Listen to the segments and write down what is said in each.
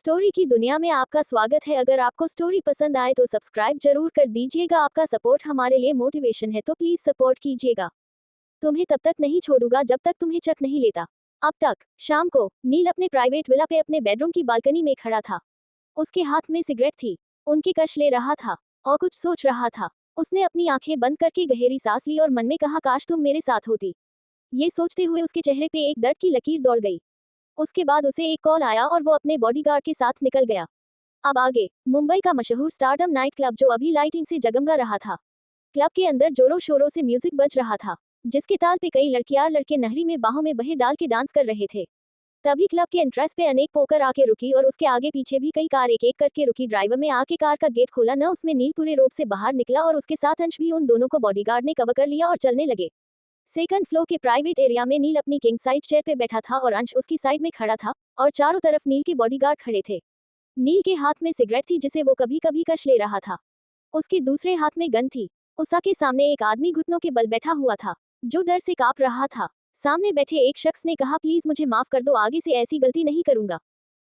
Story की दुनिया में आपका स्वागत है। अगर आपको स्टोरी पसंद आए तो सब्सक्राइब जरूर कर दीजिएगा। आपका सपोर्ट हमारे लिए मोटिवेशन है, तो प्लीज सपोर्ट कीजिएगा। तुम्हें तब तक नहीं छोड़ूंगा जब तक तुम्हें चक नहीं लेता। अब तक शाम को नील अपने प्राइवेट विला पे अपने बेडरूम की बालकनी में खड़ा था। उसके हाथ में सिगरेट थी। उनकी कश ले रहा था और कुछ सोच रहा था। उसने अपनी आंखें बंद करके गहरी सांस ली और मन में कहा, काश तुम मेरे साथ होती। ये सोचते हुए उसके चेहरे पे एक दर्द की लकीर दौड़ गई। उसके बाद उसे एक कॉल आया और वो अपने बॉडीगार्ड के साथ निकल गया। अब आगे मुंबई का मशहूर स्टारडम नाइट क्लब, जो अभी लाइटिंग से जगमगा रहा था। क्लब के अंदर जोरों शोरों से म्यूजिक बज रहा था, जिसके ताल पे कई लड़कियां लड़के नहरी में बाहों में बहे डाल के डांस कर रहे थे। तभी क्लब के एंट्रेंस पे अनेक पोकर आके रुकी और उसके आगे पीछे भी कई कार एक एक करके रुकी। ड्राइवर में आके कार का गेट खोला न, उसमें नील पूरे रोप से बाहर निकला और उसके साथ अंश भी। उन दोनों को बॉडीगार्ड ने कवर कर लिया और चलने लगे। सेकंड फ्लोर के प्राइवेट एरिया में नील अपनी किंग साइड चेयर पे बैठा था और अंश उसकी साइड में खड़ा था और चारों तरफ नील के बॉडीगार्ड खड़े थे। नील के हाथ में सिगरेट थी जिसे वो कभी कभी कश ले रहा था। उसके दूसरे हाथ में गन थी। उषा के सामने एक आदमी घुटनों के बल बैठा हुआ था, जो डर से कांप रहा था। सामने बैठे एक शख्स ने कहा, प्लीज मुझे माफ कर दो, आगे से ऐसी गलती नहीं करूंगा।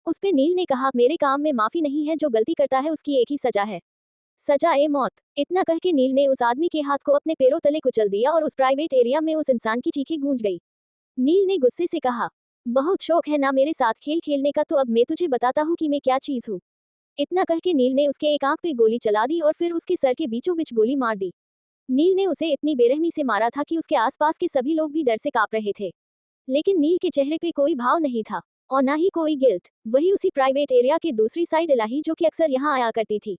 उस पे नील ने कहा, मेरे काम में माफी नहीं है, जो गलती करता है उसकी एक ही सजा है, सजा ए मौत। इतना कह के नील ने उस आदमी के हाथ को अपने पैरों तले कुचल दिया और उस प्राइवेट एरिया में उस इंसान की चीखें गूंज गई। नील ने गुस्से से कहा, बहुत शौक है ना मेरे साथ खेल खेलने का, तो अब मैं तुझे बताता हूँ कि मैं क्या चीज हूँ। इतना कह के नील ने उसके एक आंख पे गोली चला दी और फिर उसके सर के बीचों बीच गोली मार दी। नील ने उसे इतनी बेरहमी से मारा था कि उसके आसपास के सभी लोग भी डर से कांप रहे थे। लेकिन नील के चेहरे पे कोई भाव नहीं था और ना ही कोई गिल्ट। वही उसी प्राइवेट एरिया की दूसरी साइड इलाही, जो कि अक्सर यहाँ आया करती थी,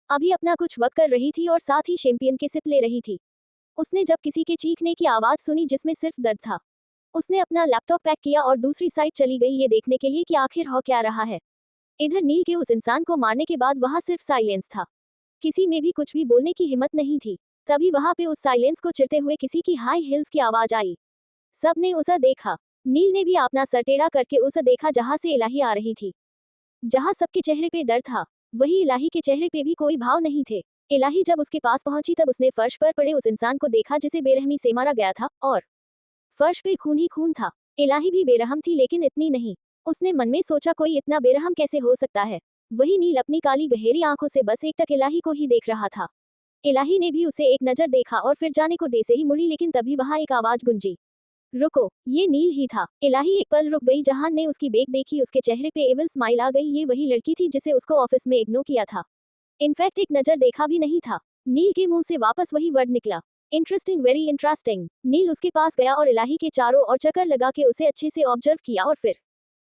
अभी अपना कुछ वक्त कर रही थी और साथ ही शैंपियन के सिप ले रही थी। उसने जब किसी के चीखने की आवाज सुनी जिसमें सिर्फ दर्द था, उसने अपना लैपटॉप पैक किया और दूसरी साइड चली गई, ये देखने के लिए कि आखिर हो क्या रहा है। इधर नील के उस इंसान को मारने के बाद वहां सिर्फ साइलेंस था। किसी में भी कुछ भी बोलने की हिम्मत नहीं थी। तभी वहां पे उस साइलेंस को चिरते हुए किसी की हाई हील्स की आवाज आई। सबने उसे देखा। नील ने भी अपना सर टेढ़ा करके उसे देखा जहां से इलाही आ रही थी। जहां सबके चेहरे पे डर था, वही इलाही के चेहरे पे भी कोई भाव नहीं थे। इलाही जब उसके पास पहुंची तब उसने फर्श पर पड़े उस इंसान को देखा जिसे बेरहमी से मारा गया था, और फर्श पे खून ही खून था। इलाही भी बेरहम थी, लेकिन इतनी नहीं। उसने मन में सोचा, कोई इतना बेरहम कैसे हो सकता है। वही नील अपनी काली गहरी आंखों से बस एक टक इलाही को ही देख रहा था। इलाही ने भी उसे एक नजर देखा और फिर जाने को दे से ही मुड़ी, लेकिन तभी वहां एक आवाज गुंजी, रुको, ये नील ही था। इलाही एक पल रुक गई। जहान ने उसकी बैग देखी, उसके चेहरे पे एविल स्माइल आ गई। ये वही लड़की थी जिसे उसको ऑफिस में इग्नोर किया था। इनफैक्ट एक नजर देखा भी नहीं था। नील के मुंह से वापस वही वर्ड निकला, इंटरेस्टिंग, वेरी इंटरेस्टिंग। नील उसके पास गया और इलाही के चारों ओर चक्कर लगा के उसे अच्छे से ऑब्जर्व किया और फिर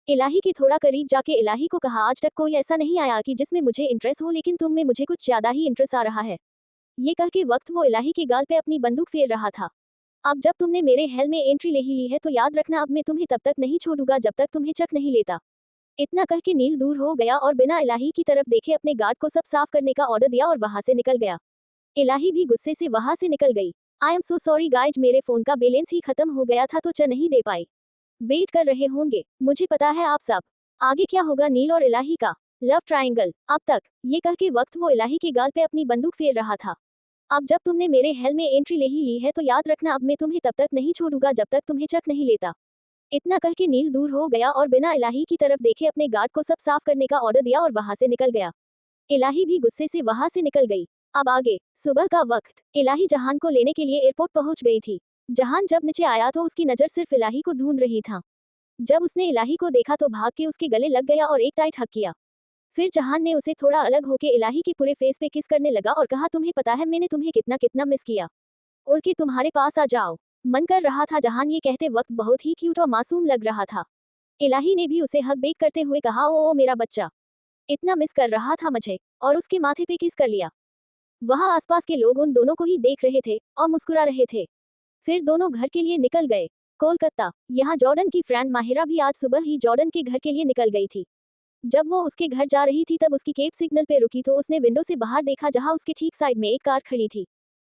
इलाही के थोड़ा करीब जाके इलाही को कहा, आज तक कोई ऐसा नहीं आया कि जिसमें मुझे इंटरेस्ट हो, लेकिन तुम में मुझे कुछ ज्यादा ही इंटरेस्ट आ रहा है। ये कह के वक्त वो इलाही के गाल पे अपनी बंदूक फेर रहा था। अब जब तुमने मेरे हेल में एंट्री ले ही ली है तो याद रखना, अब मैं तुम्हें तब तक नहीं छोड़ूंगा जब तक तुम्हें चक नहीं लेता। इतना कह के नील दूर हो गया और बिना इलाही की तरफ देखे अपने गार्ड को सब साफ करने का ऑर्डर दिया और वहां से निकल गया। इलाही भी गुस्से से वहां से निकल गई। I am so sorry guys, मेरे फोन का बैलेंस ही खत्म हो गया था तो च नहीं दे पाई। वेट कर रहे होंगे, मुझे पता है आप सब। आगे क्या होगा नील और इलाही का लव ट्रायंगल। अब तक ये कह के वक्त वो इलाही के गाल पे अपनी बंदूक फेर रहा था। अब जब तुमने मेरे हेल में एंट्री ले ही ली है तो याद रखना, अब मैं तुम्हें तब तक नहीं छोड़ूंगा जब तक तुम्हें चक नहीं लेता। इतना कह के नील दूर हो गया और बिना इलाही की तरफ देखे अपने गार्ड को सब साफ करने का ऑर्डर दिया और वहां से निकल गया। इलाही भी गुस्से से वहां से निकल गई। अब आगे सुबह का वक्त। इलाही जहान को लेने के लिए एयरपोर्ट पहुंच गई थी। जहान जब नीचे आया तो उसकी नजर सिर्फ इलाही को ढूंढ रही था। जब उसने इलाही को देखा तो भाग के उसके गले लग गया और एक टाइट हक किया। फिर जहान ने उसे थोड़ा अलग होके इलाही के पूरे फेस पे किस करने लगा और कहा, तुम्हें पता है मैंने तुम्हें कितना कितना मिस किया, उड़ के तुम्हारे पास आ जाओ मन कर रहा था। जहान ये कहते वक्त बहुत ही क्यूट और मासूम लग रहा था। इलाही ने भी उसे हक बेक करते हुए कहा, ओ मेरा बच्चा, इतना मिस कर रहा था मुझे, और उसके माथे पे किस कर लिया। वहां आसपास के लोग उन दोनों को ही देख रहे थे और मुस्कुरा रहे थे। फिर दोनों घर के लिए निकल गए। कोलकाता। यहाँ जॉर्डन की फ्रेंड माहिरा भी आज सुबह ही जॉर्डन के घर के लिए निकल गई थी। जब वो उसके घर जा रही थी तब उसकी कैब सिग्नल पे रुकी तो उसने विंडो से बाहर देखा, जहां उसके ठीक साइड में एक कार खड़ी थी,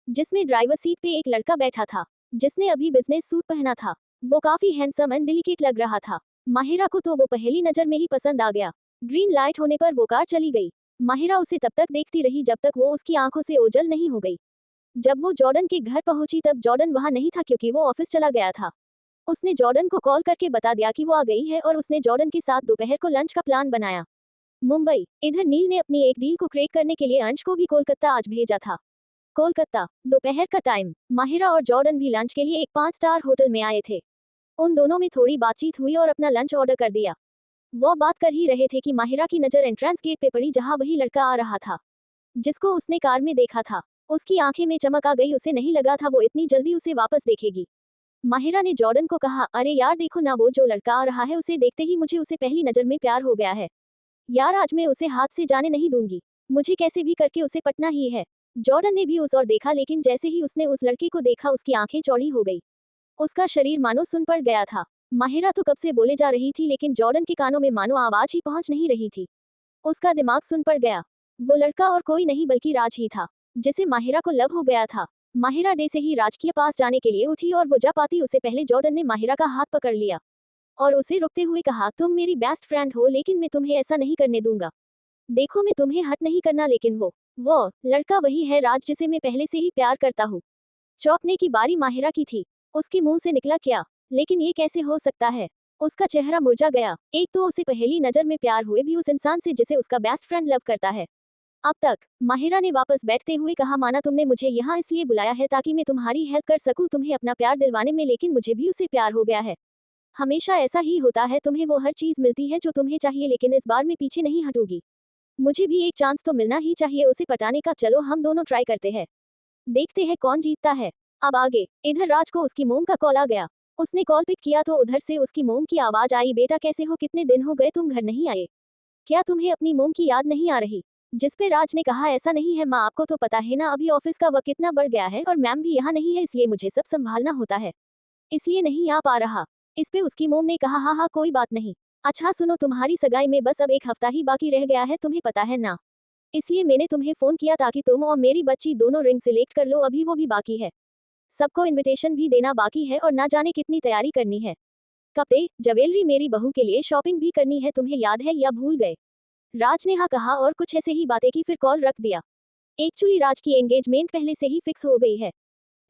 जिसमें ड्राइवर सीट पे एक लड़का बैठा था, जिसने अभी बिजनेस सूट पहना था। वो काफी हैंडसम एंड डेलिकेट लग रहा था। माहिरा को तो वो पहली नजर में ही पसंद आ गया। ग्रीन लाइट होने पर वो कार चली गई। माहिरा उसे तब तक देखती रही जब तक वो उसकी आंखों से ओझल नहीं हो गई। जब वो जॉर्डन के घर पहुंची तब जॉर्डन वहां नहीं था, क्योंकि वो ऑफिस चला गया था। उसने जॉर्डन को कॉल करके बता दिया कि वो आ गई है और उसने जॉर्डन के साथ दोपहर को लंच का प्लान बनाया। मुंबई। इधर नील ने अपनी एक डील को क्रैक करने के लिए अंश को भी कोलकाता आज भेजा था। कोलकाता। दोपहर का टाइम। माहिरा और जॉर्डन भी लंच के लिए एक 5 स्टार होटल में आए थे। उन दोनों में थोड़ी बातचीत हुई और अपना लंच ऑर्डर कर दिया। वो बात कर ही रहे थे कि माहिरा की नज़र एंट्रेंस गेट पे पड़ी जहां वही लड़का आ रहा था जिसको उसने कार में देखा था। उसकी आंखें में चमक आ गई, उसे नहीं लगा था वो इतनी जल्दी उसे वापस देखेगी। माहिरा ने जॉर्डन को कहा, अरे यार देखो ना, वो जो लड़का आ रहा है उसे देखते ही मुझे उसे पहली नज़र में प्यार हो गया है। यार आज मैं उसे हाथ से जाने नहीं दूंगी, मुझे कैसे भी करके उसे पटना ही है। जॉर्डन ने भी उस और देखा, लेकिन जैसे ही उसने उस लड़के को देखा उसकी आंखें चौड़ी हो गई। उसका शरीर मानो सुन पड़ गया था। माहिरा तो कब से बोले जा रही थी, लेकिन जॉर्डन के कानों में मानो आवाज ही पहुंच नहीं रही थी। उसका दिमाग सुन पड़ गया। वो लड़का और कोई नहीं बल्कि राज ही था, जिसे माहिरा को लव हो गया था। माहिरा डे से ही राज के पास जाने के लिए उठी और वो जा पाती उससे पहले जॉर्डन ने माहिरा का हाथ पकड़ लिया और उसे रुकते हुए कहा, तुम मेरी बेस्ट फ्रेंड हो लेकिन मैं तुम्हें ऐसा नहीं करने दूंगा। देखो मैं तुम्हें हर्ट नहीं करना, लेकिन वो लड़का वही है राज जिसे मैं पहले से ही प्यार करता हूँ। चौंकने की बारी माहिरा की थी। उसके मुंह से निकला क्या, लेकिन ये कैसे हो सकता है। उसका चेहरा मुरझा गया। एक तो उसे पहली नजर में प्यार हुए भी उस इंसान से जिसे उसका बेस्ट फ्रेंड लव करता है। अब तक। माहिरा ने वापस बैठते हुए कहा, माना तुमने मुझे यहाँ इसलिए बुलाया है ताकि मैं तुम्हारी हेल्प कर सकूं तुम्हें अपना प्यार दिलवाने में, लेकिन मुझे भी उसे प्यार हो गया है। हमेशा ऐसा ही होता है, तुम्हें वो हर चीज मिलती है जो तुम्हें चाहिए, लेकिन इस बार मैं पीछे नहीं हटूंगी। मुझे भी एक चांस तो मिलना ही चाहिए उसे पटाने का। चलो हम दोनों ट्राई करते हैं, देखते हैं कौन जीतता है। अब आगे। इधर राज को उसकी मोम का कॉल आ गया। उसने कॉल पिक किया तो उधर से उसकी मोम की आवाज आई, बेटा कैसे हो, कितने दिन हो गए तुम घर नहीं आए, क्या तुम्हें अपनी मोम की याद नहीं आ रही। जिस पे राज ने कहा, ऐसा नहीं है माँ, आपको तो पता है ना अभी ऑफिस का वक्त कितना बढ़ गया है और मैम भी यहाँ नहीं है, इसलिए मुझे सब संभालना होता है, इसलिए नहीं आ पा रहा। इस पे उसकी मोम ने कहा, हाँ हाँ कोई बात नहीं। अच्छा सुनो, तुम्हारी सगाई में बस अब एक हफ्ता ही बाकी रह गया है, तुम्हें पता है ना, इसलिए मैंने तुम्हें फोन किया ताकि तुम और मेरी बच्ची दोनों रिंग सिलेक्ट कर लो, अभी वो भी बाकी है, सबको इनविटेशन भी देना बाकी है और ना जाने कितनी तैयारी करनी है। कपड़े, ज्वेलरी, मेरी बहू के लिए शॉपिंग भी करनी है, तुम्हें याद है या भूल गए। राज ने हाँ कहा और कुछ ऐसे ही बातें की, फिर कॉल रख दिया। एक्चुअली राज की एंगेजमेंट पहले से ही फिक्स हो गई है,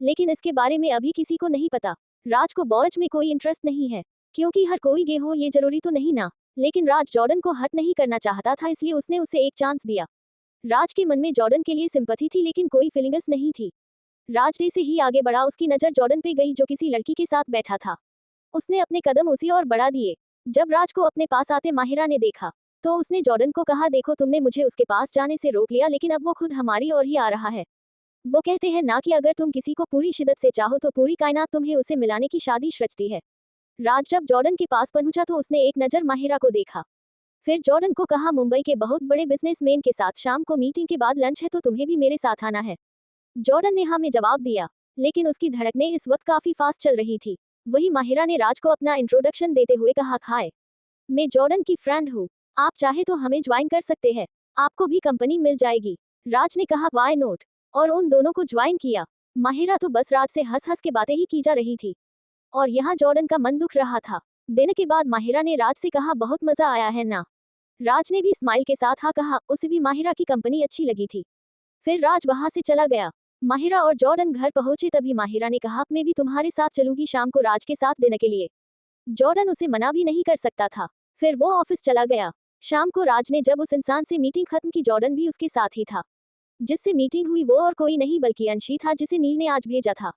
लेकिन इसके बारे में अभी किसी को नहीं पता। राज को बॉयज में कोई इंटरेस्ट नहीं है, क्योंकि हर कोई गे हो ये जरूरी तो नहीं ना। लेकिन राज जॉर्डन को हर्ट नहीं करना चाहता था, इसलिए उसने उसे एक चांस दिया। राज के मन में जॉर्डन के लिए सिंपैथी थी, लेकिन कोई फीलिंग्स नहीं थी। राज डे से ही आगे बढ़ा, उसकी नजर जॉर्डन पे गई जो किसी लड़की के साथ बैठा था। उसने अपने कदम उसी और बढ़ा दिए। जब राज को अपने पास आते माहिरा ने देखा तो उसने जॉर्डन को कहा, देखो तुमने मुझे उसके पास जाने से रोक लिया, लेकिन अब वो खुद हमारी ओर ही आ रहा है। वो कहते हैं ना कि अगर तुम किसी को पूरी शिद्दत से चाहो तो पूरी कायनात तुम्हें उसे मिलाने की शादी रचती है। राज जब जॉर्डन के पास पहुंचा तो उसने एक नजर माहिरा को देखा, फिर जॉर्डन को कहा, मुंबई के बहुत बड़े बिजनेसमैन के साथ शाम को मीटिंग के बाद लंच है तो तुम्हें भी मेरे साथ आना है। जॉर्डन ने हाँ में जवाब दिया, लेकिन उसकी धड़कनें इस वक्त काफी फास्ट चल रही थी। वही माहिरा ने राज को अपना इंट्रोडक्शन देते हुए कहा, हाय, मैं जॉर्डन की फ्रेंड हूँ, आप चाहे तो हमें ज्वाइन कर सकते हैं, आपको भी कंपनी मिल जाएगी। राज ने कहा, वाई नोट, और उन दोनों को ज्वाइन किया। माहिरा तो बस राज से हंस हंस के बातें ही की जा रही थी और यहाँ जॉर्डन का मन दुख रहा था। दिन के बाद माहिरा ने राज से कहा, बहुत मजा आया है ना। राज ने भी स्माइल के साथ हाँ कहा, उसे भी माहिरा की कंपनी अच्छी लगी थी। फिर राज वहां से चला गया। माहिरा और जॉर्डन घर पहुंचे तभी माहिरा ने कहा, मैं भी तुम्हारे साथ चलूंगी शाम को राज के साथ डिनर के लिए। जॉर्डन उसे मना भी नहीं कर सकता था। फिर वो ऑफिस चला गया। शाम को राज ने जब उस इंसान से मीटिंग खत्म की, जॉर्डन भी उसके साथ ही था। जिससे मीटिंग हुई वो और कोई नहीं बल्कि अंश ही था, जिसे नील ने आज भेजा था।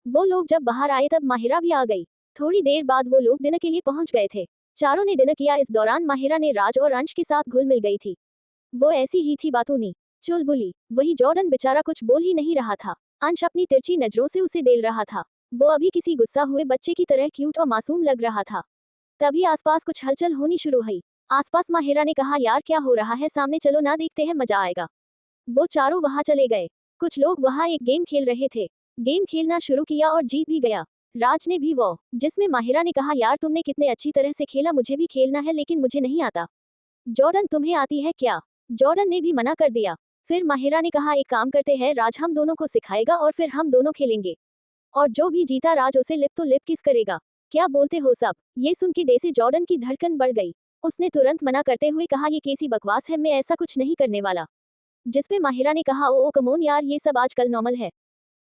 वो लोग जब बाहर आए तब माहिरा भी आ गई। थोड़ी देर बाद वो लोग डिनर के लिए पहुंच गए थे। चारों ने डिनर किया। इस दौरान माहिरा ने राज और अंश के साथ घुल मिल गई थी। वो ऐसी ही थी बातूनी, चुलबुली। वही जॉर्डन बेचारा कुछ बोल ही नहीं रहा था। अंश अपनी तिरछी नजरों से उसे देख रहा था। वो अभी किसी गुस्सा हुए बच्चे की तरह क्यूट और मासूम लग रहा था। तभी आसपास कुछ हलचल होनी शुरू हुई। आसपास माहिरा ने कहा, यार क्या हो रहा है, सामने चलो ना, देखते हैं मजा आएगा। वो चारों वहां चले गए। कुछ लोग वहां एक गेम खेल रहे थे। गेम खेलना शुरू किया और जीत भी गया। राज ने भी वो, जिसमें माहिरा ने कहा, यार तुमने कितने अच्छी तरह से खेला, मुझे भी खेलना है लेकिन मुझे नहीं आता। जॉर्डन तुम्हें आती है क्या। जॉर्डन ने भी मना कर दिया। फिर माहिरा ने कहा, एक काम करते हैं, राज हम दोनों को सिखाएगा और फिर हम दोनों खेलेंगे, और जो भी जीता राज उसे लिप तो लिप किस करेगा। क्या बोलते हो सब। ये सुन के डे से जॉर्डन की धड़कन बढ़ गई। उसने तुरंत मना करते हुए कहा, ये कैसी बकवास है, मैं ऐसा कुछ नहीं करने वाला। जिसपे माहिरा ने कहा, ओ कमोन यार, ये सब आजकल नॉर्मल है।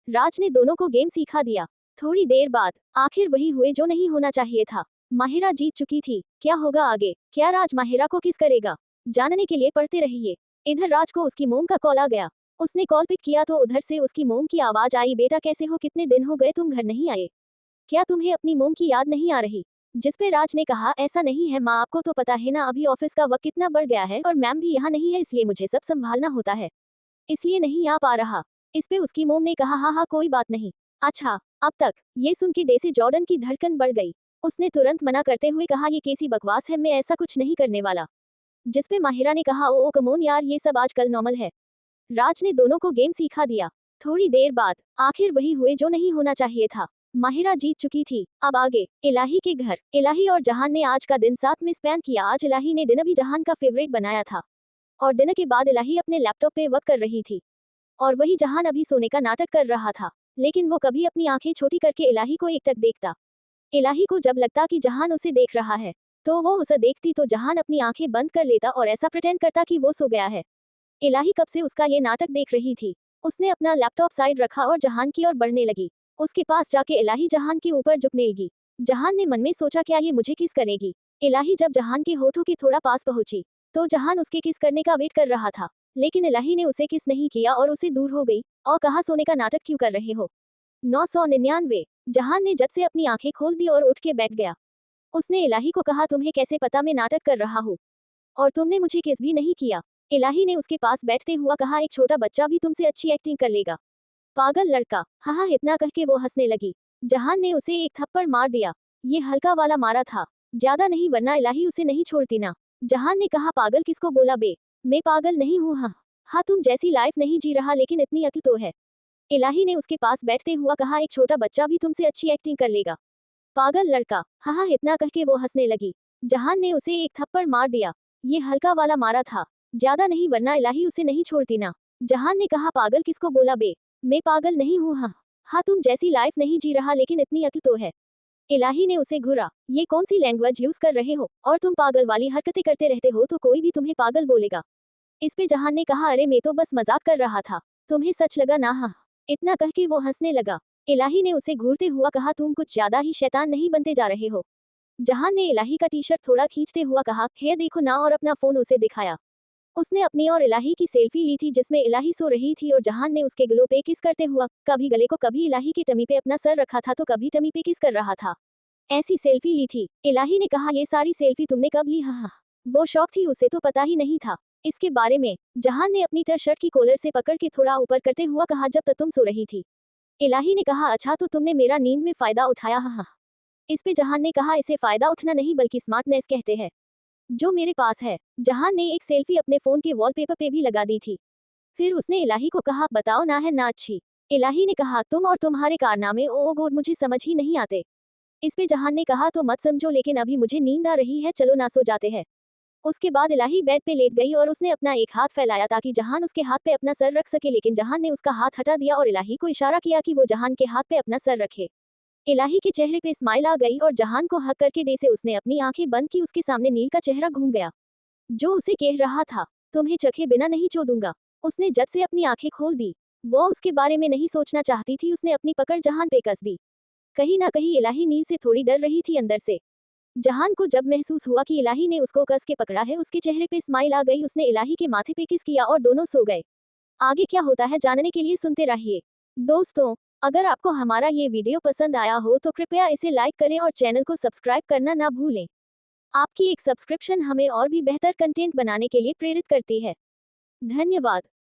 राज ने दोनों को गेम सिखा दिया। थोड़ी देर बाद आखिर वही हुए जो नहीं होना चाहिए था। माहिरा जीत चुकी थी। क्या होगा आगे, क्या राज माहिरा को किस करेगा। जानने के लिए पढ़ते रहिए। इधर राज को उसकी मोम का कॉल आ गया। उसने कॉल पिक किया तो उधर से उसकी मोम की आवाज आई, बेटा कैसे हो, कितने दिन हो गए तुम घर नहीं आए, क्या तुम्हें अपनी मोम की याद नहीं आ रही। जिस पे राज ने कहा, ऐसा नहीं है माँ, आपको तो पता है ना अभी ऑफिस का वक्त कितना बढ़ गया है और मैम भी यहाँ नहीं है, इसलिए मुझे सब संभालना होता है, इसलिए नहीं आ पा रहा। इस पे उसकी मोम ने कहा, हाँ हाँ कोई बात नहीं। अच्छा, अब तक। ये सुन के डेसी जॉर्डन की धड़कन बढ़ गई। उसने तुरंत मना करते हुए कहा, ये कैसी बकवास है, मैं ऐसा कुछ नहीं करने वाला। जिस पे माहिरा ने कहा, ओ कमोन यार, ये सब आजकल नॉर्मल है। राज ने दोनों को गेम सिखा दिया। थोड़ी देर बाद आखिर वही हुए जो नहीं होना चाहिए था। माहिरा जीत चुकी थी। अब आगे इलाही के घर। इलाही और जहान ने आज का दिन साथ में स्पेंड किया। आज इलाही ने डिनर भी जहान का फेवरेट बनाया था और डिनर के बाद इलाही अपने लैपटॉप पे वर्क कर रही थी और वही जहान अभी सोने का नाटक कर रहा था, लेकिन वो कभी अपनी आंखें छोटी करके इलाही को एकटक देखता। इलाही को जब लगता कि जहान उसे देख रहा है तो वो उसे देखती तो जहान अपनी आंखें बंद कर लेता और ऐसा प्रिटेंड करता कि वो सो गया है। इलाही कब से उसका ये नाटक देख रही थी। उसने अपना लैपटॉप साइड रखा और जहान की ओर बढ़ने लगी। उसके पास जाके इलाही जहान के ऊपर झुकने लगी। जहान ने मन में सोचा, क्या ये मुझे किस करेगी। इलाही जब जहान के होठों के थोड़ा पास पहुंची तो जहान उसके किस करने का वेट कर रहा था, लेकिन इलाही ने उसे किस नहीं किया और उसे दूर हो गई और कहा, सोने का नाटक क्यों कर रहे हो। 999। जहान ने जब से अपनी आंखें खोल दी और उठ के बैठ गया। उसने इलाही को कहा, तुम्हें कैसे पता मैं नाटक कर रहा हूँ और तुमने मुझे किस भी नहीं किया। इलाही ने उसके पास बैठते हुआ कहा, एक छोटा बच्चा भी तुमसे अच्छी एक्टिंग कर लेगा, पागल लड़का। हाँ इतना कह के वो हंसने लगी। जहान ने उसे एक थप्पड़ मार दिया। ये हल्का वाला मारा था, ज्यादा नहीं, वरना इलाही उसे नहीं छोड़ती ना। जहान ने कहा, पागल किसको बोला बे, मैं पागल नहीं हूँ। हाँ हाँ तुम जैसी लाइफ नहीं जी रहा, लेकिन इतनी अक्ल तो है। इलाही ने उसके पास बैठते हुआ कहा, एक छोटा बच्चा भी तुमसे अच्छी एक्टिंग कर लेगा, पागल लड़का। हाँ इतना कह के वो हंसने लगी। जहान ने उसे एक थप्पड़ मार दिया। ये हल्का वाला मारा था, ज्यादा नहीं, वरना इलाही उसे नहीं छोड़ती ना। जहान ने कहा, पागल किसको बोला बे, मैं पागल नहीं हूँ। हाँ हाँ तुम जैसी लाइफ नहीं जी रहा, लेकिन इतनी अक्ल तो है। इलाही ने उसे घूरा, ये कौन सी लैंग्वेज यूज कर रहे हो, और तुम पागल वाली हरकतें करते रहते हो तो कोई भी तुम्हें पागल बोलेगा। इस पे जहान ने कहा, अरे मैं तो बस मजाक कर रहा था, तुम्हें सच लगा ना। हाँ इतना कह के वो हंसने लगा। इलाही ने उसे घूरते हुआ कहा, तुम कुछ ज्यादा ही शैतान नहीं बनते जा रहे हो। जहान ने इलाही का टी शर्ट थोड़ा खींचते हुआ कहा, हे देखो ना, और अपना फोन उसे दिखाया। उसने अपनी और इलाही की सेल्फी ली थी जिसमें इलाही सो रही थी और जहान ने उसके गलों पे किस करते हुआ कभी गले को कभी इलाही की टमी पे अपना सर रखा था तो कभी टमी पे किस कर रहा था। ऐसी सेल्फी ली थी। इलाही ने कहा, ये सारी सेल्फी तुमने कब ली। हाँ हाँ वो शौक थी, उसे तो पता ही नहीं था इसके बारे में। जहान ने अपनी टी शर्ट की कॉलर से पकड़ के थोड़ा ऊपर करते हुआ कहा, जब तक तुम सो रही थी। इलाही ने कहा, अच्छा तो तुमने मेरा नींद में फायदा उठाया। हाँ हाँ इस पे जहान ने कहा, इसे फायदा उठना नहीं बल्कि स्मार्टनेस कहते हैं, जो मेरे पास है। जहान ने एक सेल्फी अपने फोन के वॉलपेपर पे भी लगा दी थी। फिर उसने इलाही को कहा, बताओ ना है ना अच्छी। इलाही ने कहा, तुम और तुम्हारे कारनामे ओ गोड मुझे समझ ही नहीं आते। इस पे जहान ने कहा, तो मत समझो, लेकिन अभी मुझे नींद आ रही है, चलो ना सो जाते हैं। उसके बाद इलाही बेड पे लेट गई और उसने अपना एक हाथ फैलाया ताकि जहान उसके हाथ पे अपना सर रख सके, लेकिन जहान ने उसका हाथ हटा दिया और इलाही को इशारा किया कि वो जहान के हाथ पे अपना सर रखे। इलाही के चेहरे पे स्माइल आ गई और जहान को हक करके दे से उसने अपनी आंखें बंद की। उसके सामने नील का चेहरा घूम गया, जो उसे कह रहा था, तुम्हें चखे बिना नहीं छोड़ूंगा। उसने जब से अपनी आंखें खोल दी, वो उसके बारे में नहीं सोचना चाहती थी। उसने अपनी पकड़ जहान पे कस दी। कहीं ना कहीं इलाही नील से थोड़ी डर रही थी अंदर से। जहान को जब महसूस हुआ कि इलाही ने उसको कस के पकड़ा है, उसके चेहरे पे स्माइल आ गई। उसने इलाही के माथे पे किस किया और दोनों सो गए। आगे क्या होता है जानने के लिए सुनते रहिए। दोस्तों, अगर आपको हमारा ये वीडियो पसंद आया हो तो कृपया इसे लाइक करें और चैनल को सब्सक्राइब करना ना भूलें। आपकी एक सब्सक्रिप्शन हमें और भी बेहतर कंटेंट बनाने के लिए प्रेरित करती है। धन्यवाद।